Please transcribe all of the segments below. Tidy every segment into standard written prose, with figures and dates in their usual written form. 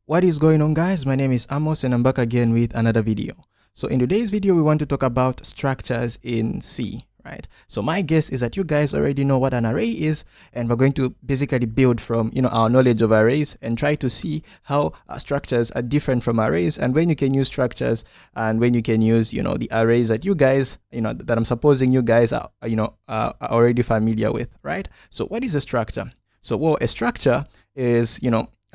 What is going on, guys? My name is Amos and I'm back again with another video. So in today's video we want to talk about structures in C, right? So my guess is that you guys already know what an array is, and we're going to basically build from our knowledge of arrays and try to see how structures are different from arrays, and when you can use structures and when you can use the arrays that you guys that I'm supposing you guys are are already familiar with, right? So what is a structure? So well, a structure is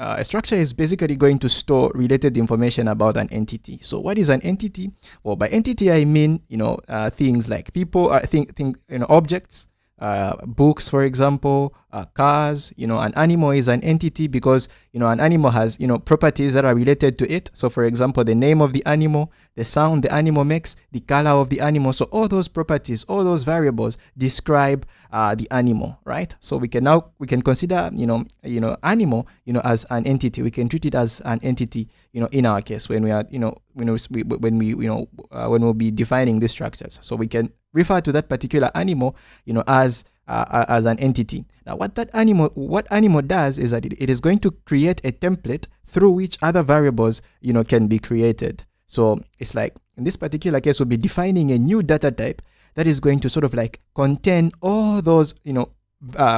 a structure is basically going to store related information about an entity. So what is an entity? Well, by entity I mean things like people, objects, books, for example, cars. An animal is an entity because an animal has properties that are related to it. So for example, the name of the animal, the sound the animal makes, the color of the animal. So all those properties, all those variables describe the animal, right? So we can consider animal as an entity. We can treat it as an entity in our case when we are when we'll be defining these structures. So we can refer to that particular animal as an entity. Now what animal does is that it is going to create a template through which other variables can be created. So it's like in this particular case we'll be defining a new data type that is going to sort of like contain all those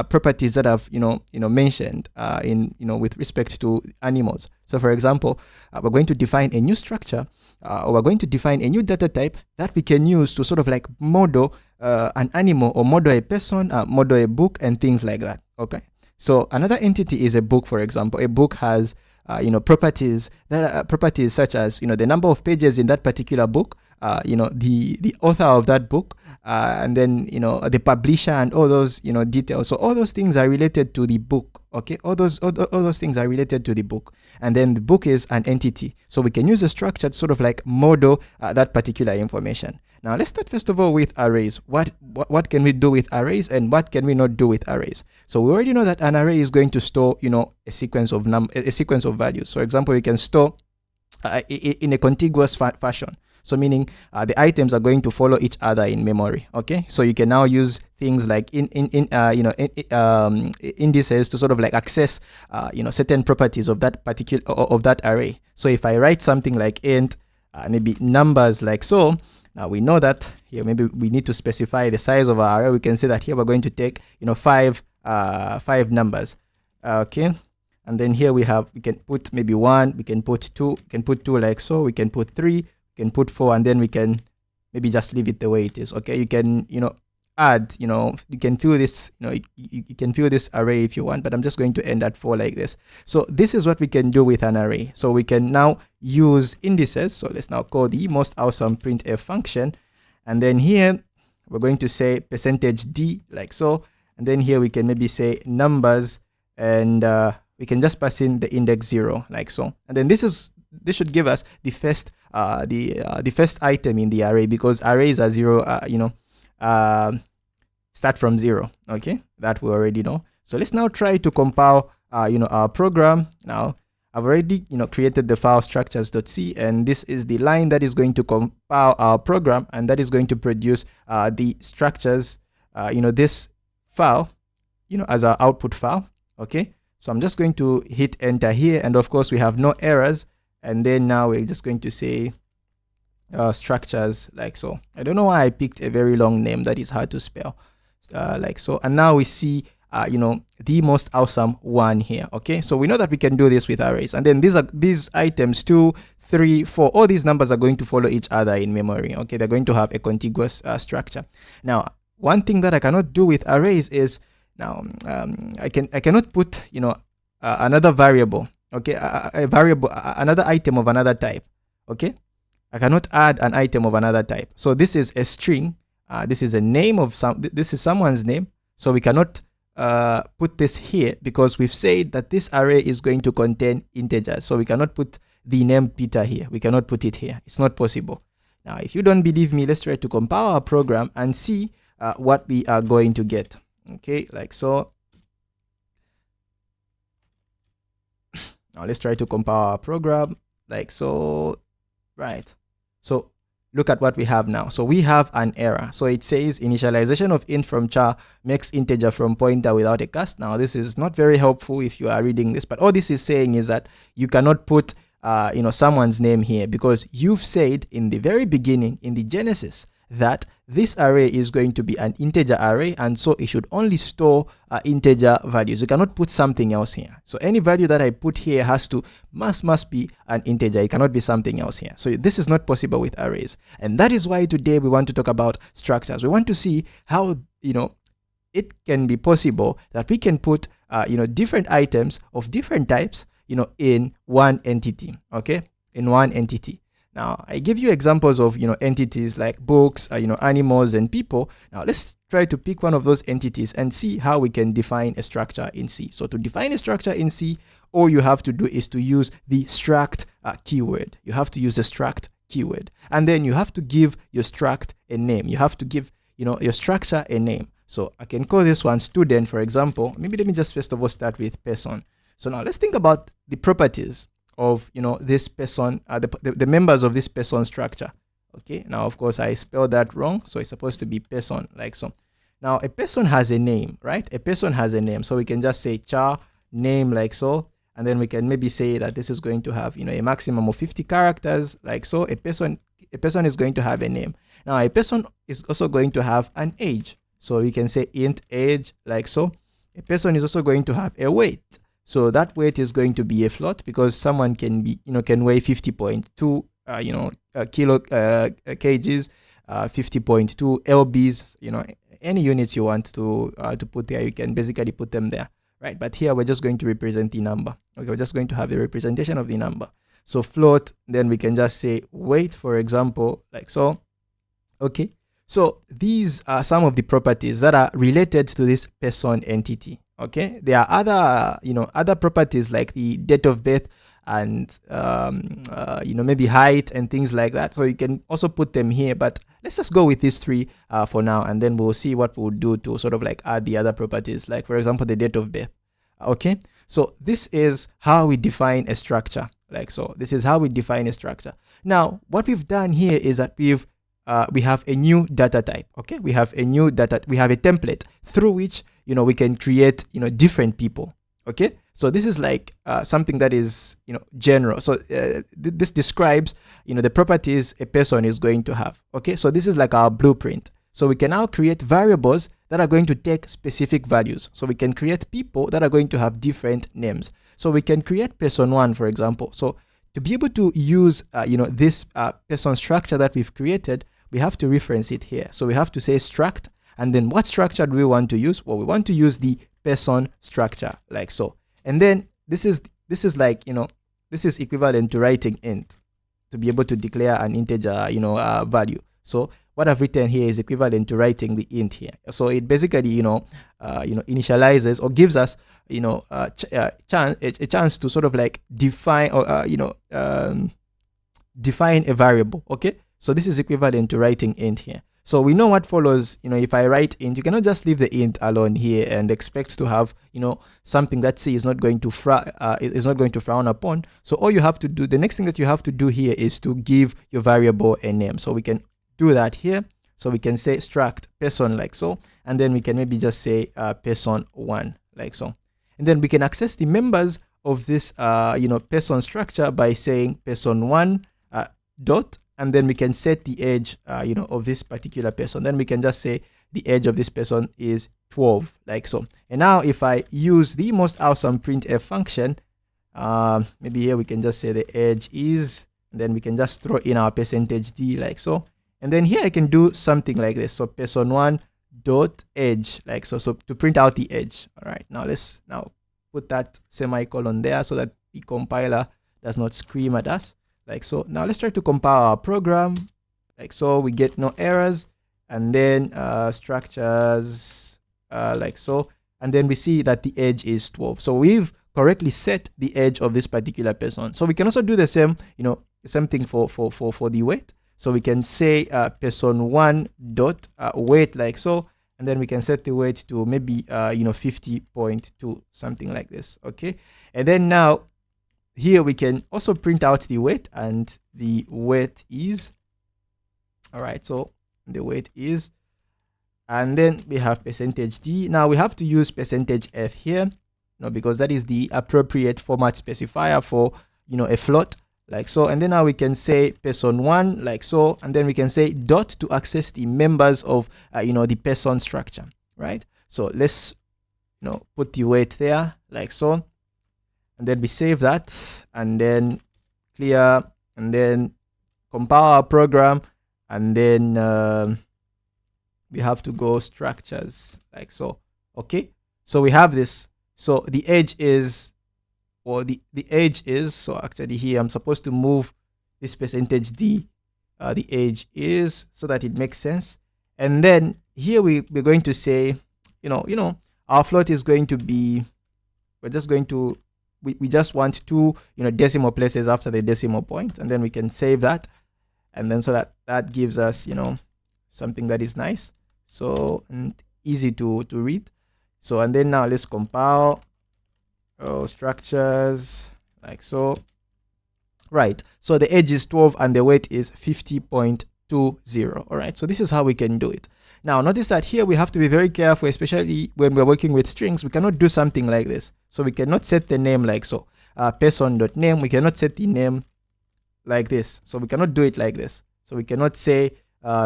properties that I've mentioned with respect to animals. So for example, we're going to define a new structure, or we're going to define a new data type that we can use to sort of like model an animal, or model a person, model a book, and things like that. Okay. So another entity is a book, for example. A book has properties that are properties such as the number of pages in that particular book, the author of that book, and then the publisher, and all those details. So all those things are related to the book. Okay, all those things are related to the book, and then the book is an entity. So we can use a structure to sort of like model that particular information. Now let's start first of all with arrays. What can we do with arrays, and what can we not do with arrays? So we already know that an array is going to store a sequence of values. For example, you can store in a contiguous fashion. So meaning the items are going to follow each other in memory. Okay, so you can now use things like indices to sort of like access certain properties of that particular array. So if I write something like int maybe numbers like so, now we know that here maybe we need to specify the size of our array. We can say that here we're going to take five numbers. Okay. And then here we can put maybe 1, we can put 2, we can put 2 like so, we can put 3, we can put 4, and then we can maybe just leave it the way it is. Okay, you can add, you can fill this, you can fill this array if you want, but I'm just going to end at 4 like this. So this is what we can do with an array. So we can now use indices. So let's now call the most awesome printf function, and then here we're going to say %d like so, and then here we can maybe say numbers, and we can just pass in the index 0 like so, and then this should give us the first item in the array, because arrays are 0 start from 0. Okay, that we already know. So let's now try to compile our program. Now I've already created the file structures.c, and this is the line that is going to compile our program, and that is going to produce the structures, this file as our output file. Okay, so I'm just going to hit enter here, and of course we have no errors. And then now we're just going to say structures like so. I don't know why I picked a very long name that is hard to spell, like so. And now we see the most awesome one here. Okay, so we know that we can do this with arrays, and then these items 2, 3, 4, all these numbers are going to follow each other in memory. Okay, they're going to have a contiguous structure. Now one thing that I cannot do with arrays is now I cannot put another variable. Okay, a variable, another item of another type. Okay, I cannot add an item of another type. So this is a string. This is a name of this is someone's name. So we cannot put this here, because we've said that this array is going to contain integers. So we cannot put the name Peter here. We cannot put it here. It's not possible. Now, if you don't believe me, let's try to compile our program and see what we are going to get. Okay, like so. Now let's try to compile our program like so, right? So look at what we have now. So we have an error. So it says initialization of int from char makes integer from pointer without a cast. Now this is not very helpful if you are reading this, but all this is saying is that you cannot put someone's name here, because you've said in the very beginning in the Genesis that this array is going to be an integer array, and so it should only store integer values. You cannot put something else here. So any value that I put here must be an integer. It cannot be something else here. So this is not possible with arrays, and that is why today we want to talk about structures. We want to see how it can be possible that we can put different items of different types in one entity. Okay, in one entity. Now, I give you examples of, entities like books, animals and people. Now, let's try to pick one of those entities and see how we can define a structure in C. So to define a structure in C, all you have to do is to use the struct keyword. You have to use the struct keyword. And then you have to give your struct a name. You have to give, your structure a name. So I can call this one student, for example. Maybe let me just first of all start with person. So now let's think about the properties of this person, the members of this person structure. Okay, now of course I spelled that wrong, so it's supposed to be person, like so. Now a person has a name, right? A person has a name, so we can just say char name, like so, and then we can maybe say that this is going to have a maximum of 50 characters, like so. A person is going to have a name. Now a person is also going to have an age, so we can say int age, like so. A person is also going to have a weight. So that weight is going to be a float, because someone can weigh 50.2 kgs, 50.2 lbs, any units you want to put there, you can basically put them there, right? But here we're just going to represent the number. Okay, we're just going to have a representation of the number. So float, then we can just say weight, for example, like so. Okay, so these are some of the properties that are related to this person entity. Okay, there are other properties like the date of birth and maybe height and things like that. So you can also put them here, but let's just go with these three for now, and then we'll see what we'll do to sort of like add the other properties, like for example the date of birth. Okay, so this is how we define a structure, like so. This is how we define a structure. Now what we've done here is that we have a new data type. Okay, we have a template through which we can create different people. Okay, so this is like something that is general. So this describes the properties a person is going to have. Okay, so this is like our blueprint. So we can now create variables that are going to take specific values. So we can create people that are going to have different names. So we can create person 1, for example. So to be able to use this person structure that we've created, we have to reference it here. So we have to say struct, and then what structure do we want to use? Well, we want to use the person structure, like so. And then this is like this is equivalent to writing int to be able to declare an integer value. So what I've written here is equivalent to writing the int here. So it basically initializes or gives us a chance to sort of like define or define a variable. Okay, so this is equivalent to writing int here. So we know what follows. If I write int, you cannot just leave the int alone here and expect to have something that C is not going to frown upon. So all you have to do, the next thing that you have to do here is to give your variable a name. So we can do that here. So we can say struct person, like so, and then we can maybe just say person 1, like so, and then we can access the members of this person structure by saying person 1 dot, and then we can set the age of this particular person. Then we can just say the age of this person is 12, like so. And now if I use the most awesome printf function, maybe here we can just say the age is, and then we can just throw in our %d, like so. And then here I can do something like this. So person 1 dot age, like so, so to print out the age. All right, now let's put that semicolon there so that the compiler does not scream at us, like so. Now let's try to compile our program, like so. We get no errors, and then structures, like so, and then we see that the age is 12. So we've correctly set the age of this particular person. So we can also do the same, same thing for the weight. So we can say person 1 dot weight, like so, and then we can set the weight to maybe 50.2, something like this. Okay, and then now here we can also print out the weight, and the weight is All right, so the weight is, and then we have percentage %d. Now we have to use percentage %f here, because that is the appropriate format specifier for, a float, like so. And then now we can say person1, like so, and then we can say dot to access the members of, the person structure, right? So let's, put the weight there, like so, and then we save that, and then clear, and then compile our program, and then we have to go structures, like so. Okay, so we have this. So the edge is, or the edge is, so actually here I'm supposed to move this percentage %d, the edge is, so that it makes sense. And then here we're going to say, our float is going to be, we're just going to, we just want 2 decimal places after the decimal point, and then we can save that, and then so that gives us something that is nice, so and easy to read. So and then now let's compile structures, like so, right? So the edge is 12 and the weight is 50.20. all right, so this is how we can do it. Now notice that here we have to be very careful, especially when we're working with strings. We cannot do something like this. So we cannot set the name like so, person.name. We cannot set the name like this, so we cannot do it like this. So we cannot say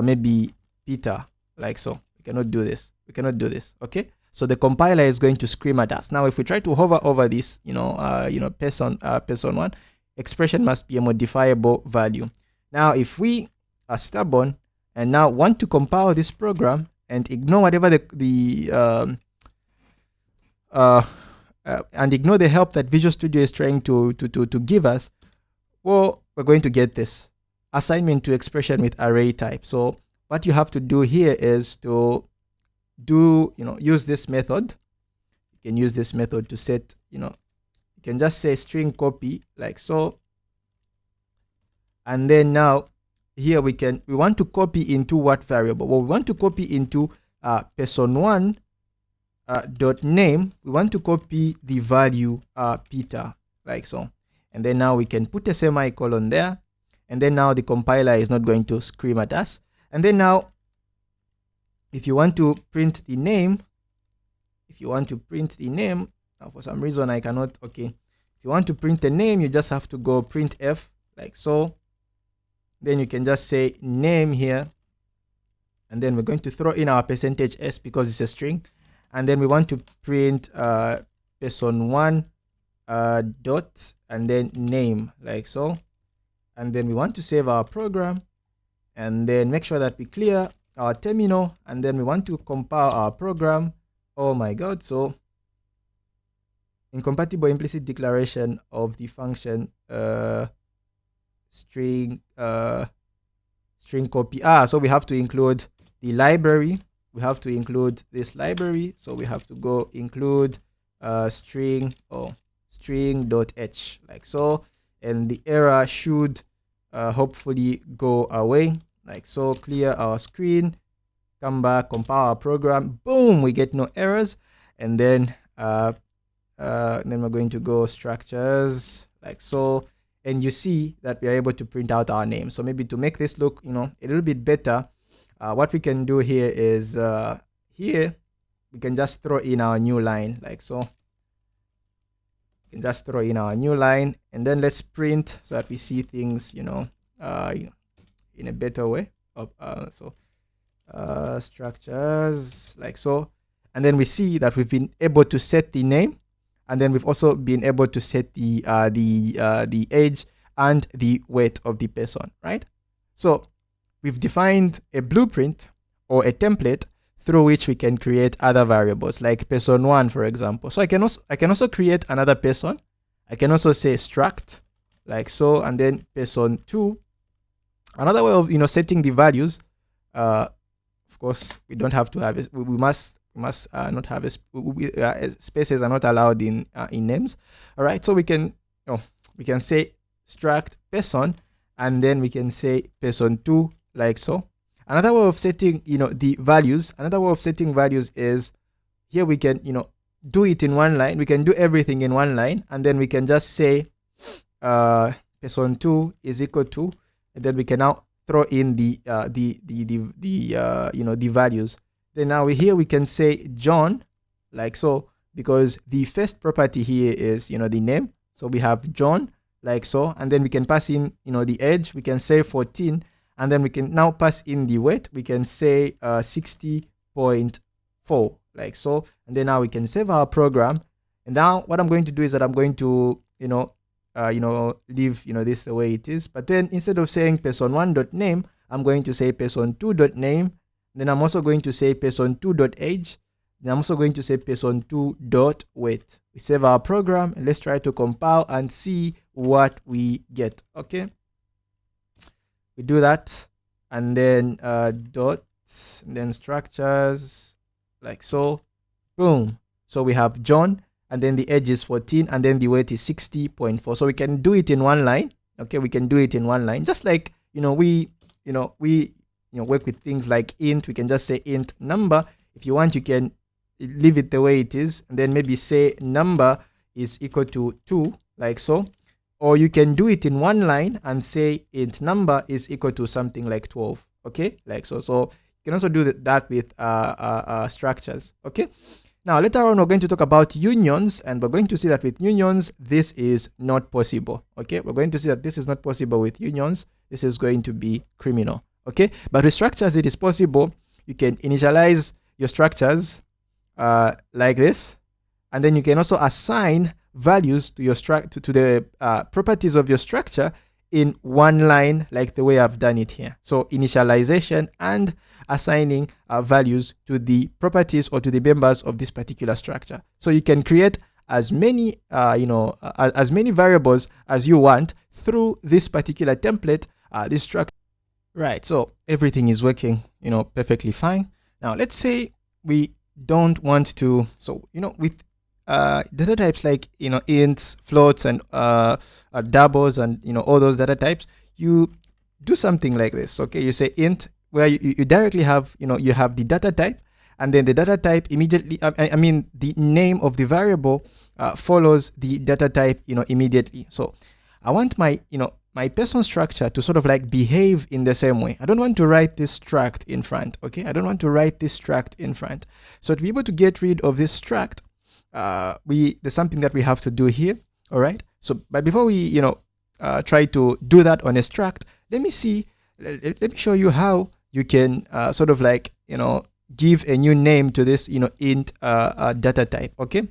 maybe Peter, like so. We cannot do this. We cannot do this. Okay, so the compiler is going to scream at us. Now if we try to hover over this, person1, expression must be a modifiable value. Now if we are stubborn and now want to compile this program and ignore whatever and ignore the help that Visual Studio is trying to give us, well, we're going to get this assignment to expression with array type. So what you have to do here is to use this method. You can use this method to set, you can just say string copy, like so. And then now here we want to copy into what variable? Well, we want to copy into person1 dot name. We want to copy the value Peter, like so. And then now we can put a semicolon there, and then now the compiler is not going to scream at us. And then now if you want to print the name, now for some reason I cannot, okay, if you want to print the name, you just have to go printf, like so. Then you can just say name here, and then we're going to throw in our percentage %s because it's a string, and then we want to print person1 dot and then name, like so. And then we want to save our program, and then make sure that we clear our terminal, and then we want to compile our program. Oh my god, so incompatible implicit declaration of the function string copy. So we have to include the library. We have to include this library, so we have to go include string.h, like so, and the error should hopefully go away, like so. Clear our screen, come back, compile our program, boom, we get no errors. And then we're going to go structures, like so, and you see that we are able to print out our name. So maybe to make this look a little bit better, what we can do here is here we can just throw in our new line, like so. We can just throw in our new line, and then let's print so that we see things in a better way. Structures, like so, and then we see that we've been able to set the name, and then we've also been able to set the age and the weight of the person, right? So we've defined a blueprint or a template through which we can create other variables, like person1, for example. So I can also create another person. I can also say struct, like so, and then person2. Another way of setting the values, of course, we don't have to have it. We must not have spaces are not allowed in names. All right, so we can say struct person, and then we can say person2, like so. Another way of setting the values, is here we can do it in one line. We can do everything in one line, and then we can just say person2 is equal to, and then we can now throw in the values. Then now here we can say John, like so, because the first property here is the name. So we have John, like so, and then we can pass in the age. We can say 14, and then we can now pass in the weight. We can say 60.4, like so, and then now we can save our program. And now what I'm going to do is that I'm going to leave this the way it is. But then instead of saying person1.name, I'm going to say person2.name. Then I'm also going to say person2.age. Then I'm also going to say person2.weight. We save our program and let's try to compile and see what we get. Okay, we do that, and then dot, and then structures, like so, boom. So we have John, and then the age is 14, and then the weight is 60.4. So we can do it in one line. Okay, we can do it in one line, just like we work with things like int. We can just say int number. If you want, you can leave it the way it is, and then maybe say number is equal to 2, like so. Or you can do it in one line and say int number is equal to something like 12. Okay, like so. So you can also do that with structures. Okay. Now later on, we're going to talk about unions, and we're going to see that with unions, this is not possible. Okay, we're going to see that this is not possible with unions. This is going to be criminal. Okay, but with structures, it is possible. You can initialize your structures like this, and then you can also assign values to your to the properties of your structure in one line, like the way I've done it here. So initialization and assigning values to the properties or to the members of this particular structure. So you can create as many as many variables as you want through this particular template, this structure. Right, so everything is working perfectly fine. Now let's say we don't want to, so with data types like ints, floats, and doubles, and all those data types, you do something like this. Okay, you say int, where you directly have you have the data type, and then the data type immediately, I mean the name of the variable follows the data type immediately. So I want my my person structure to sort of like behave in the same way. I don't want to write this struct in front. Okay, I don't want to write this struct in front. So to be able to get rid of this struct, there's something that we have to do here. All right, so but before we try to do that on a struct, let me show you how you can sort of like give a new name to this int data type. Okay,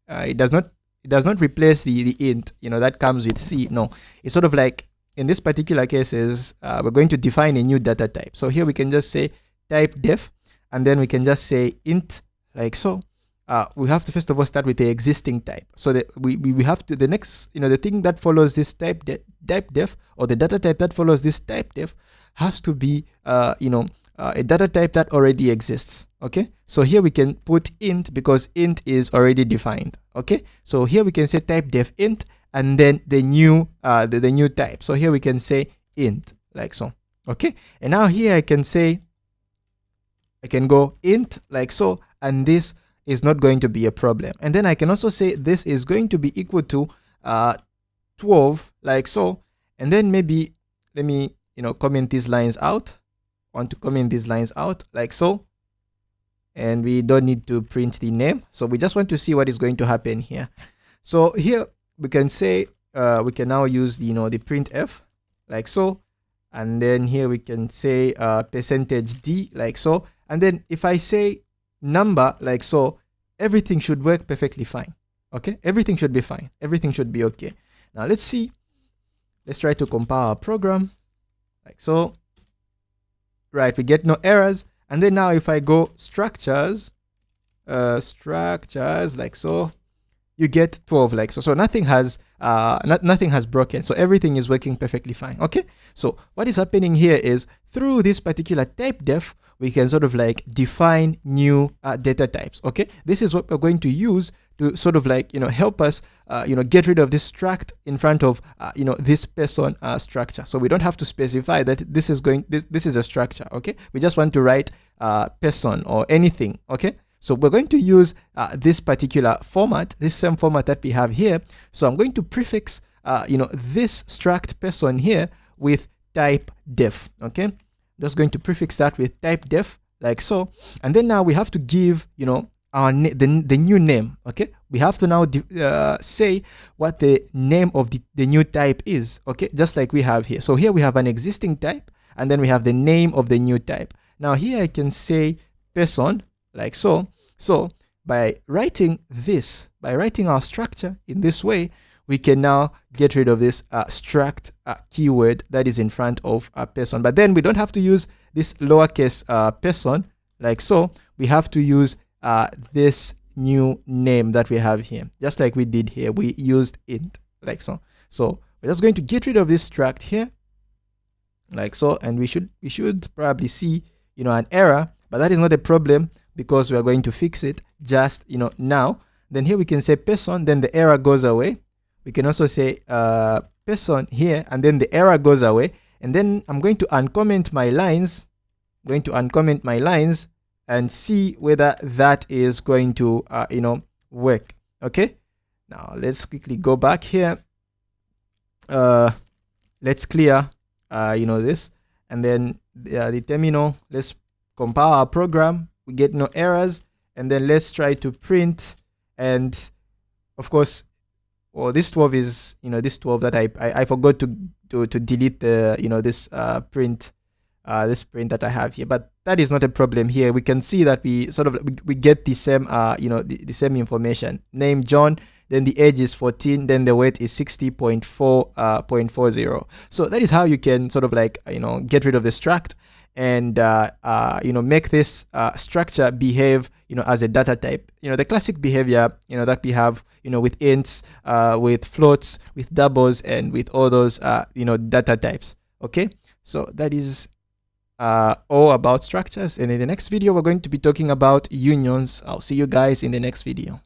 it does not replace the int that comes with C. No, it's sort of like in this particular case is we're going to define a new data type. So here we can just say type def, and then we can just say int, like so. We have to first of all start with the existing type. So that we have to, the next the thing that follows this type def, or the data type that follows this type def, has to be a data type that already exists. Okay, so here we can put int because int is already defined. Okay, so here we can say type def int, and then the new the new type. So here we can say int, like so. Okay, and now here I can go int, like so, and this is not going to be a problem. And then I can also say this is going to be equal to 12, like so. And then maybe let me comment these lines out. I want to comment these lines out, like so. And we don't need to print the name, so we just want to see what is going to happen here. So here we can say we can now use the the printf, like so. And then here we can say %d, like so. And then if I say number, like so, everything should work perfectly fine. Okay, everything should be fine, everything should be okay. Now let's see, let's try to compile our program, like so. Right, we get no errors. And then now if I go structures, like so, you get 12, like so. So nothing has nothing has broken, so everything is working perfectly fine. Okay, so what is happening here is through this particular type def, we can sort of like define new data types. Okay, this is what we're going to use to sort of like help us get rid of this struct in front of this person structure. So we don't have to specify that this is a structure. Okay, we just want to write person or anything. Okay, so we're going to use this particular format, this same format that we have here. So I'm going to prefix this struct person here with type def. Okay, just going to prefix that with type def like so, and then now we have to give, you know, our the new name. Okay, we have to now say what the name of the new type is. Okay, just like we have here. So here we have an existing type, and then we have the name of the new type. Now here I can say person like so. So by writing this, by writing our structure in this way, we can now get rid of this struct keyword that is in front of person. But then we don't have to use this lowercase person like so. We have to use this new name that we have here, just like we did here. We used int like so. So we're just going to get rid of this struct here like so, and we should probably see, you know, an error, but that is not a problem because we are going to fix it just, you know, now. Then here we can say person, then the error goes away. We can also say person here, and then the error goes away. And then I'm going to uncomment my lines. I'm going to uncomment my lines and see whether that is going to, you know, work. Okay. Now let's quickly go back here. Let's clear, you know, this, and then the terminal. Let's compile our program. We get no errors, and then let's try to print. And of course, well, this 12 is, you know, this 12 that I forgot to delete the, you know, this print that I have here, but that is not a problem here. We can see that we sort of we get the same you know, the same information. Name John, then the age is 14, then the weight is 60.40. So that is how you can sort of like, you know, get rid of the struct and you know, make this structure behave, you know, as a data type. You know, the classic behavior, you know, that we have, you know, with ints, with floats, with doubles, and with all those you know, data types. Okay, so that is all about structures, and in the next video we're going to be talking about unions. I'll see you guys in the next video.